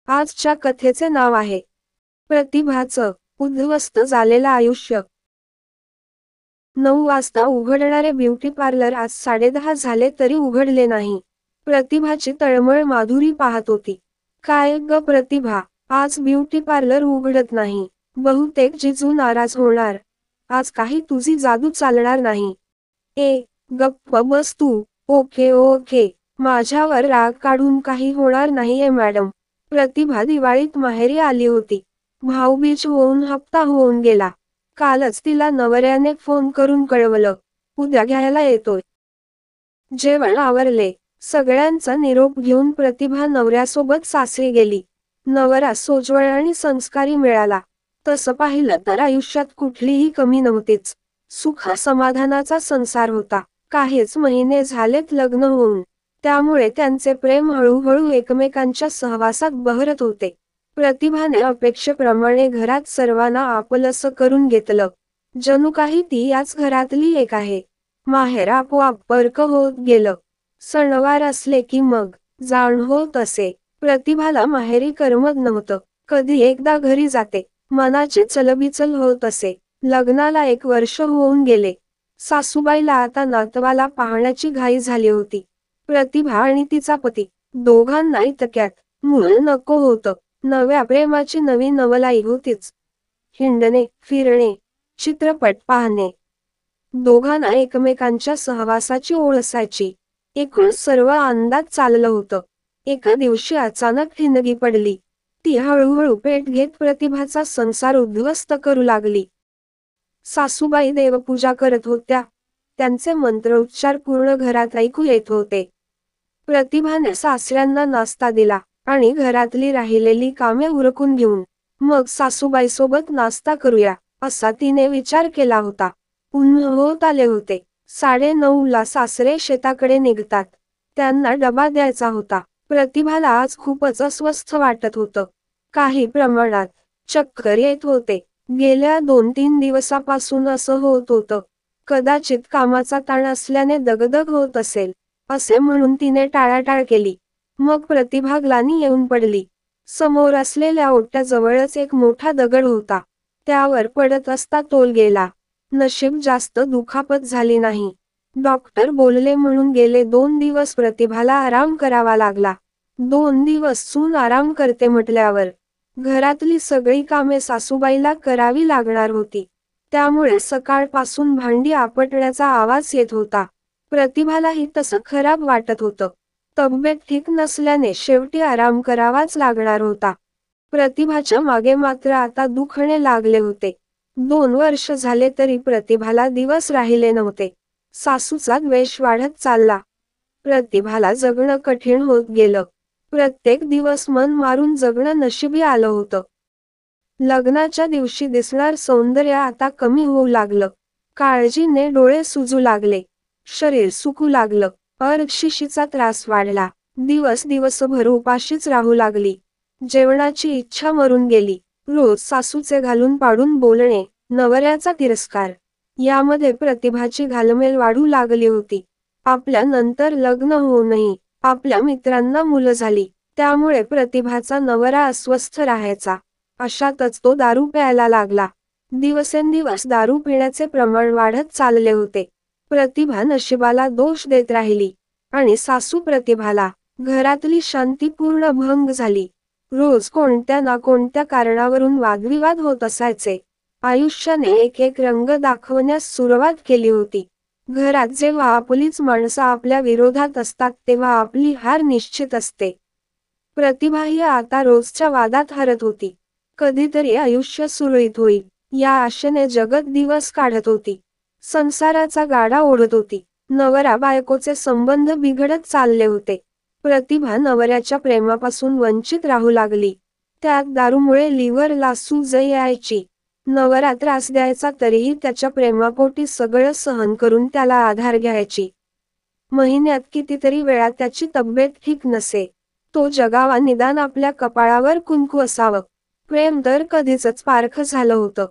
आजच्या कथेचे नाव आहे प्रतिभाचं उद्ध्वस्त झालेलं आयुष्य। 9 वाजता उघडणारे ब्युटी पार्लर आज 10:30 झाले तरी उघडले नाही। प्रतिभाची तळमळ माधुरी पाहत होती। काय ग प्रतिभा, आज ब्युटी पार्लर उघडत नाही? बहुतेक जिजू नाराज होणार। आज काही तुझी जादू चालणार नाही। गप्प बस तू। ओके ओके, माझ्यावर राग काढून काही होणार नाहीये मॅडम। प्रतिभा दिवाळीत माहेरी आली होती। भाऊबीज होऊन हप्ता होऊन गेला। कालच तिला नवऱ्याने फोन करून कळवलं, उद्या घ्यायला येतोय। जेवण आवरले, सगळ्यांचा निरोप घेऊन प्रतिभा नवऱ्यासोबत सासरी गेली। नवरा सोज्वळ आणि संस्कारी मिळाला। तसं पाहिलं तर आयुष्यात कुठलीही कमी नव्हतीच। सुख समाधानाचा संसार होता। काहीच महिने झालेत लग्न होऊन, त्यामुळे त्यांचे प्रेम हळूहळू एकमेकांच्या सहवासात बहरत होते। प्रतिभाने अपेक्षेप्रमाणे घरात सर्वांना आपलंसं करून घेतलं, जणू काही ती याच घरातली एक आहे। माहेर आपोआप परक होत गेलं। सणवार असले की मग जाण होत असे। प्रतिभाला माहेरी करमत नव्हतं। कधी एकदा घरी जाते, मनाची चलबिचल होत असे। लग्नाला 1 वर्ष होऊन गेले। सासूबाईला आता नातवाला पाहण्याची घाई झाली होती। प्रतिभा आणि तिचा पती दोघांना इतक्यात मूल नको होतं। नव्या प्रेमाची नवी नवलाई होतीच। हिंडणे, फिरणे, चित्रपट पाहणे, दोघांना एकमेकांच्या सहवासाची ओढ असायची। एकूण सर्व आनंदात चाललं होतं। एका दिवशी अचानक ठिणगी पडली। ती हळूहळू पेट घेत प्रतिभाचा संसार उद्ध्वस्त करू लागली। सासूबाई देवपूजा करत होत्या। त्यांचे मंत्रोच्चार पूर्ण घरात ऐकू येत होते। प्रतिभाने सासऱ्यांना नाश्ता दिला आणि घरातली राहिलेली कामे उरकून घेऊन मग सासूबाईसोबत नाश्ता करूया, असा तिने विचार केला होता। ऊन होत आले होते। 9:30ला सासरे शेताकडे निघतात। त्यांना डबा द्यायचा होता। प्रतिभाला आज खूपच अस्वस्थ वाटत होतं। काही प्रमाणात चक्कर येत होते। गेल्या 2-3 दिवसापासून असं होत होतं। कदाचित कामाचा ताण असल्याने दगदग होत असेल, असे म्हणून तिने टाळाटाळ केली। मग प्रतिभा ग्लानी येऊन पडली। समोर असलेल्या ओट्याजवळच एक मोठा दगड होता। त्यावर पडत असता तोल गेला। नशीब जास्त दुखापत झाली नाही। डॉक्टर बोलले म्हणून गेले 2 दिवस प्रतिभाला आराम करावा लागला। 2 दिवस सून आराम करते म्हटल्यावर घरातली सगळी कामे सासूबाईला करावी लागणार होती। त्यामुळे सकाळपासून भांडी आपटण्याचा आवाज येत होता। प्रतिभालाही तसं खराब वाटत होतं। तब्येत ठीक नसल्याने शेवटी आराम करावाच लागणार होता। प्रतिभाच्या मागे मात्र आता दुखणे लागले होते। 2 वर्ष झाले तरी प्रतिभाला दिवस राहिले नव्हते। सासूचा द्वेष वाढत चालला। प्रतिभाला जगणं कठीण होत गेलं। प्रत्येक दिवस मन मारून जगणं नशिबी आलं होतं। लग्नाच्या दिवशी दिसणार सौंदर्य आता कमी होऊ लागलं। काळजीने डोळे सुजू लागले। शरीर सुकू लागलं। अर्धशिशीचा त्रास वाढला। दिवसभर उपाशीच राहू लागली। जेवणाची इच्छा मरून गेली। रोज सासूचे घालून पाडून बोलणे, नवऱ्याचा तिरस्कार, यामध्ये प्रतिभाची घालमेल वाढू लागली होती। आपल्या नंतर लग्न होऊनही आपल्या मित्रांना मुलं झाली, त्यामुळे प्रतिभाचा नवरा अस्वस्थ राहायचा। अशातच तो दारू प्यायला लागला। दिवसेंदिवस दारू पिण्याचे प्रमाण वाढत चालले होते। प्रतिभा नशिबाला दोष देत राहिली आणि सासू प्रतिभाला। घरातली शांती पूर्ण भंग झाली। रोज कोणत्या ना कोणत्या कारणावरून वादविवाद होत असायचे। आयुष्याने एक रंग दाखवण्यास सुरुवात केली होती। घरात जेव्हा आपलीच माणसं आपल्या विरोधात असतात तेव्हा आपली हार निश्चित असते। प्रतिभाही आता रोजच्या वादात हरत होती। कधीतरी आयुष्य सुरळीत होईल, या आशेने जगत दिवस काढत होती। संसाराचा गाडा ओढत होती। नवरा बायकोचे संबंध बिघडत चालले होते। प्रतिभा नवऱ्याच्या प्रेमापासून वंचित राहू लागली। त्यात दारूमुळे लिव्हरला सूज यायची। नवरा त्रास द्यायचा तरीही त्याच्या प्रेमापोटी सगळं सहन करून त्याला आधार घ्यायची। महिन्यात कितीतरी वेळा त्याची तब्येत ठीक नसे, तो जगावा निदान आपल्या कपाळावर कुंकू असावं। प्रेम तर कधीच पारखं झालं होतं।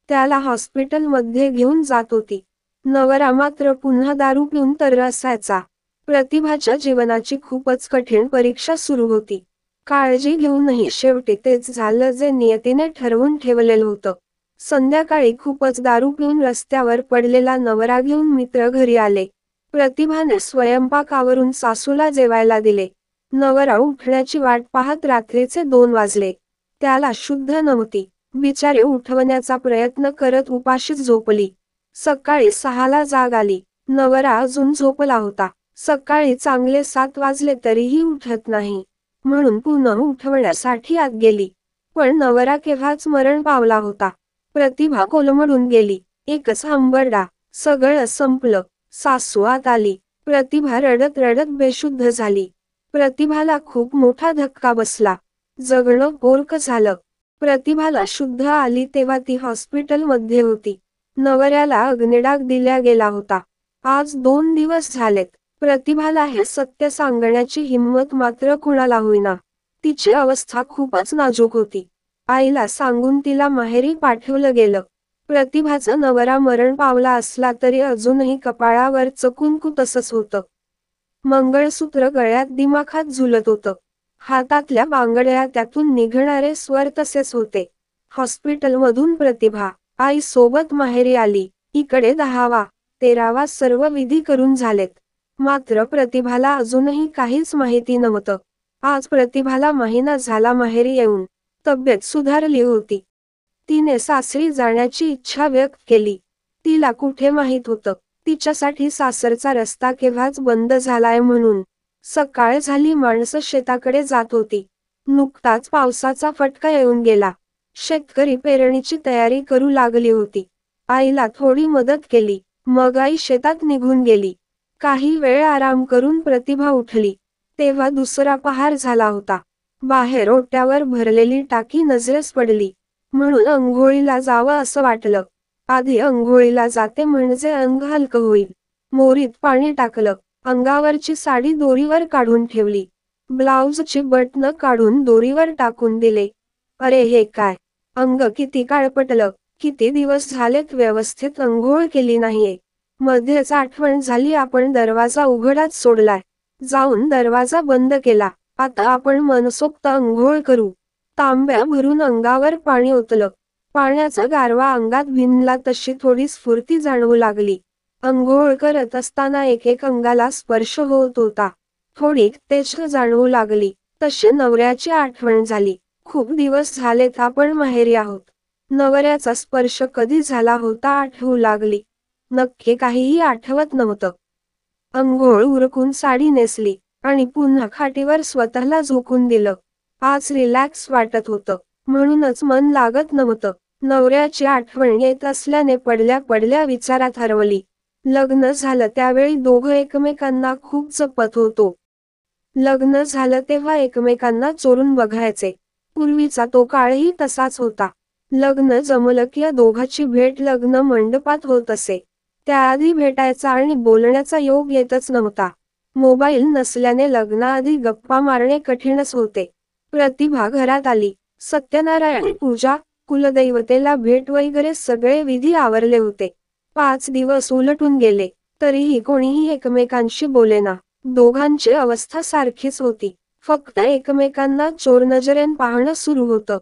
त्याला हॉस्पिटलमध्ये घेऊन जात होती। नवरा मात्र पुन्हा दारू पिऊन तर असायचा। प्रतिभाच्या जीवनाची खूपच कठीण परीक्षा सुरू होती। काळजी घेऊनही शेवटी तेच झालं जे नियतीने ठरवून ठेवलेलं होतं. संध्याकाळी खूपच दारू पिऊन रस्त्यावर पडलेला नवरा घेऊन मित्र घरी आले. प्रतिभाने स्वयंपाकावरून सासूला जेवायला दिले. नवरा उठण्याची वाट पाहत रात्रीचे 2 वाजले. त्याला शुद्ध नव्हती. बिचारी उठवण्याचा प्रयत्न करत उपाशीच झोपली. सकाळी 6ला जाग आली. नवरा अजून झोपला होता. सकाळी चांगले 7 वाजले तरीही उठत नाही. म्हणून पुन्हा उठवण्यासाठी आत गेली. पण नवरा केव्हाच मरण पावला होता. प्रतिभा कोलमडून गेली. एकच हंबरडा. सगळं संपलं. सासू आत आली. प्रतिभा रडत रडत बेशुद्ध झाली. प्रतिभाला खूप मोठा धक्का बसला. जगणं बोरकं झालं. प्रतिभाला शुद्ध आली तेव्हा ती हॉस्पिटलमध्ये होती. नवऱ्याला अग्निडाग दिला गेला होता. आज 2 दिवस झालेत. प्रतिभाला हे सत्य सांगण्याची हिंमत मात्र कुणाला होईना. तिची अवस्था खूपच नाजूक होती. आईला सांगून तिला माहेरी पाठवलं गेलं. प्रतिभाचा नवरा मरण पावला असला तरी अजूनही कपाळावरचं कुंकू तसंच होतं. मंगळसूत्र गळ्यात दिमाखात झुलत होतं. हातातल्या बांगड्या त्यातून निघणारे स्वर तसेच होते. हॉस्पिटलमधून प्रतिभा आई सोबत माहेरी आली. इकडे 10वा 13वा सर्व विधी करून झालेत. मात्र प्रतिभाला अजूनही काहीच माहिती नव्हतं. आज प्रतिभाला महिना झाला माहेरी येऊन. तब्येत सुधारली होती. तिने सासरी जाण्याची इच्छा व्यक्त केली. तिला कुठे माहित होतं तिच्यासाठी सासरचा रस्ता केव्हाच बंद झालाय म्हणून. सकाळ झाली. माणसं शेताकडे जात होती. नुकताच पावसाचा फटका येऊन गेला. शेतकरी पेरणीची तयारी करू लागली होती. आईला थोडी मदत केली. मग आई शेतात निघून गेली. काही वेळ आराम करून प्रतिभा उठली. तेव्हा दुसरा पहार झाला होता. बाहेर ओट्यावर भरलेली टाकी नजरेस पडली. म्हणून अंघोळीला जावं असं वाटलं. आधी अंघोळीला जाते म्हणजे अंग हलकं होईल. मोरीत पाणी टाकलं. अंगावरची साडी दोरीवर काढून ठेवली. ब्लाउजची बटणं काढून दोरीवर टाकून दिले. अरे हे काय? अंग किती काळपटलं. किती दिवस झालेत व्यवस्थित अंघोळ केली नाहीये. मध्येच आठवण झाली आपण दरवाजा उघडाच सोडलाय. जाऊन दरवाजा बंद केला. आता आपण मनसोक्त अंघोळ करू. तांब्या भरून अंगावर पाणी ओतलं. पाण्याचा गारवा अंगात भिनला तशी थोडी स्फूर्ती जाणवू लागली. अंघोळ करत असताना एक अंगाला स्पर्श होत होता. थोडी तेज जाणवू लागली. तशी नवऱ्याची आठवण झाली. खूप दिवस झालेत आपण माहेरी आहोत. नवऱ्याचा स्पर्श कधी झाला होता आठवू लागली. नक्की काहीही आठवत नव्हतं. अंघोळ उरकून साडी नेसली आणि पुन्हा खाटीवर स्वतःला झोकून दिलं. आज रिलॅक्स वाटत होतं. म्हणूनच मन लागत नव्हतं. नवऱ्याची आठवण येत असल्याने पडल्या पडल्या विचारात हरवली. लग्न झालं त्यावेळी दोघं एकमेकांना खूप जपत होतो. लग्न झालं तेव्हा एकमेकांना चोरून बघायचे. पूर्वीचा तो काळही तसाच होता. लग्न जमलं की दोघांची भेट लग्न मंडपात होत असे. त्याआधी भेटायचा आणि बोलण्याचा योग येतच नव्हता. मोबाईल नसल्याने लग्नाआधी गप्पा मारणे कठीणच होते. प्रतिभा घरात आली. सत्यनारायण पूजा, कुलदैवतेला भेट वगैरे सगळे विधी आवरले होते. 5 दिवस उलटून गेले तरीही कोणीही एकमेकांशी बोलेना. दोघांची अवस्था सारखीच होती. फक्त एकमेकांना चोरनजरेन पाहणं सुरू होतं.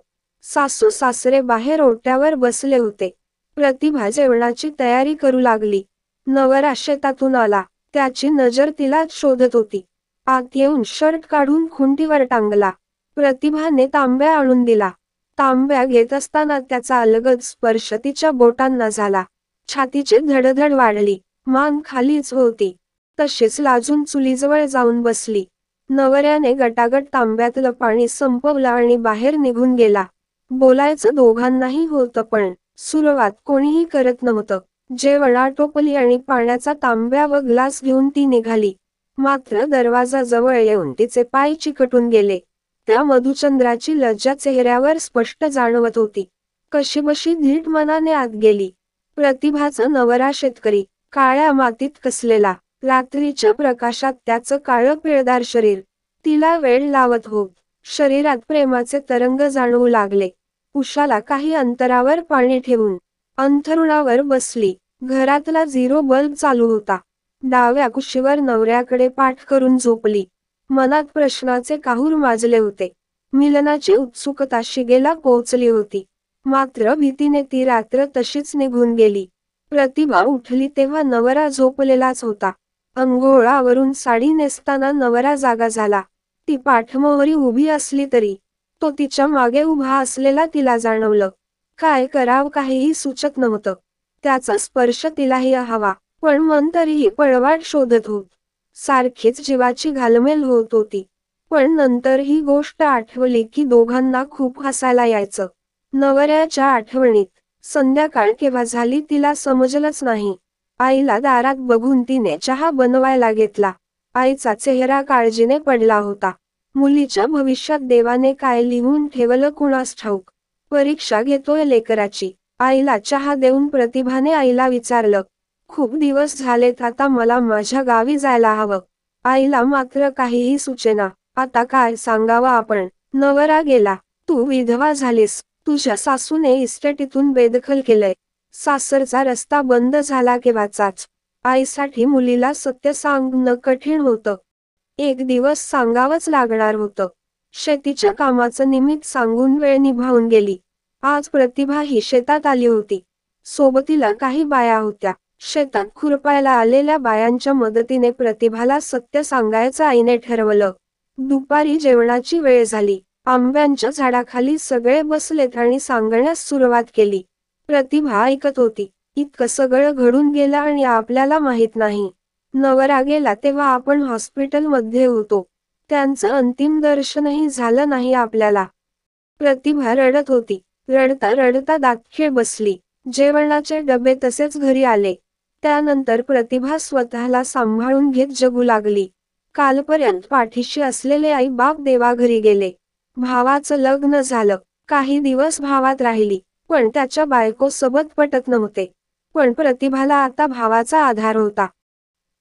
सासू सासरे बाहेर ओट्यावर बसले होते. प्रतिभा जेवणाची तयारी करू लागली. नवरा शेतातून आला. त्याची नजर तिला शोधत होती. आत येऊन शर्ट काढून खुंटीवर टांगला. प्रतिभाने तांब्या आणून दिला. तांब्या घेत असताना त्याचा अलगद स्पर्श तिच्या बोटांना झाला. छातीची धडधड वाढली. मान खालीच होती. तशीच लाजून चुलीजवळ जाऊन बसली. नवऱ्याने गटागट तांब्यातलं पाणी संपवलं आणि बाहेर निघून गेला. बोलायचं दोघांनाही होतं पण सुरुवात कोणीही करत नव्हतं. जेवण आटोपली आणि पाण्याचा तांब्या व ग्लास घेऊन ती निघाली. मात्र दरवाजाजवळ येऊन तिचे पाय चिकटून गेले. त्या मधुचंद्राची लज्जा चेहऱ्यावर स्पष्ट जाणवत होती. कशीबशी धीट मनाने आत गेली. प्रतिभाचा नवरा शेतकरी, काळ्या मातीत कसलेला. रात्रीच्या प्रकाशात त्याचं काळं पिळदार शरीर तिला वेड लावत होत. शरीरात प्रेमाचे तरंग जाणवू लागले. उशाला काही अंतरावर पाणी ठेवून अंथरुणावर बसली. घरातला 0 बल्ब चालू होता. डाव्या कुशीवर नवऱ्याकडे पाठ करून झोपली. मनात प्रश्नाचे काहूर माजले होते. मिलनाची उत्सुकता शिगेला पोहोचली होती. मात्र भीतीने ती रात्र तशीच निघून गेली. प्रतिभा उठली तेव्हा नवरा झोपलेलाच होता. अंघोळावरून साडी नेसताना नवरा जागा झाला. ती पाठमोहरी उभी असली तरी तो तिच्या मागे उभा असलेला तिला जाणवलं. काय करावं काहीही सुचत नव्हतं. त्याचा स्पर्श तिलाही हवा, पण मन तरीही पळवाट शोधत होत. सारखीच जीवाची घालमेल होत होती. पण नंतर ही गोष्ट आठवली की दोघांना खूप हसायला यायचं. नवऱ्याच्या आठवणीत संध्याकाळ केव्हा झाली तिला समजलंच नाही. आईला दारात बघून तिने चहा बनवायला घेतला. आईचा चेहरा काळजीने पडला होता. मुलीच्या भविष्यात देवाने काय लिहून ठेवलं कुणास ठाऊक. परीक्षा घेतोय लेकराची. आईला चहा देऊन प्रतिभाने आईला विचारलं, खूप दिवस झालेत, आता मला माझ्या गावी जायला हवं. आईला मात्र काहीही सुचेना. आता काय सांगावं आपण. नवरा गेला. तू विधवा झालीस. तुझ्या सासूने इस्टेटीतून बेदखल केलंय. सासरचा रस्ता बंद झाला केव्हाचाच. आईसाठी मुलीला सत्य सांगणं कठीण होतं. एक दिवस सांगावंच लागणार होतं. शेतीच्या कामाचं निमित्त सांगून वेळ निभावून गेली. आज प्रतिभा ही शेतात आली होती. सोबतीला काही बाया होत्या. शेतात खुरपायला आलेल्या बायांच्या मदतीने प्रतिभाला सत्य सांगायचं आईने ठरवलं. दुपारी जेवणाची वेळ झाली. आंब्याच्या झाडाखाली सगळे बसलेत आणि सांगण्यास सुरुवात केली. प्रतिभा ऐकत होती. इतकं सगळं घडून गेलं आणि आपल्याला माहित नाही. नवरा गेला तेव्हा आपण हॉस्पिटलमध्ये होतो. त्यांचं अंतिम दर्शनही झालं नाही आपल्याला. प्रतिभा रडत होती. रडता रडता दातखिळ बसली. जेवणाचे डबे तसेच घरी आले. त्यानंतर प्रतिभा स्वतःला सांभाळून घेत जगू लागली. कालपर्यंत पाठीशी असलेले आई बाप देवाघरी गेले. भावाचं लग्न झालं. काही दिवस भावात राहिली, पण त्याच्या बायको सोबत पटत नव्हते. पण प्रतिभाला आता भावाचा आधार होता.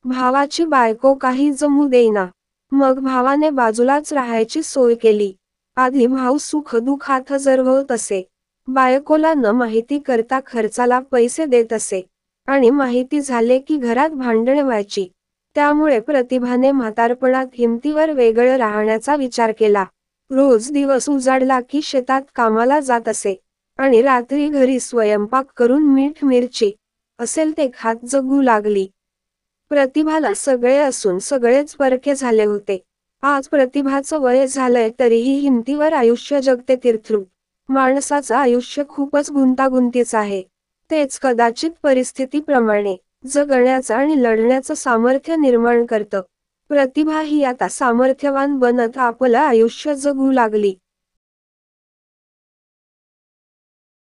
भावाची बायको काही जमू देईना. मग भावाने बाजूलाच राहायची सोय केली. आधी भाऊ सुखदुःखात हजर होत असे. बायकोला न माहिती करता खर्चाला पैसे देत असे. आणि माहिती झाले की घरात भांडणे व्हायची. त्यामुळे प्रतिभाने म्हातारपणात हिमतीवर वेगळं राहण्याचा विचार केला. रोज दिवस उजाडला की शेतात कामाला जात असे. आणि रात्री घरी स्वयंपाक करून मीठ मिरची असेल ते खात जगू लागली. प्रतिभाला सगळे असून सगळेच परके झाले होते. आज प्रतिभाचं वय झालंय तरीही हिमतीवर आयुष्य जगते तीर्थरूप. माणसाचं आयुष्य खूपच गुंतागुंतीचं आहे. तेच कदाचित परिस्थितीप्रमाणे जगण्याचं आणि लढण्याचं सामर्थ्य निर्माण करतं. प्रतिभा ही आता सामर्थ्यवान बनत आपलं आयुष्य जगू लागली.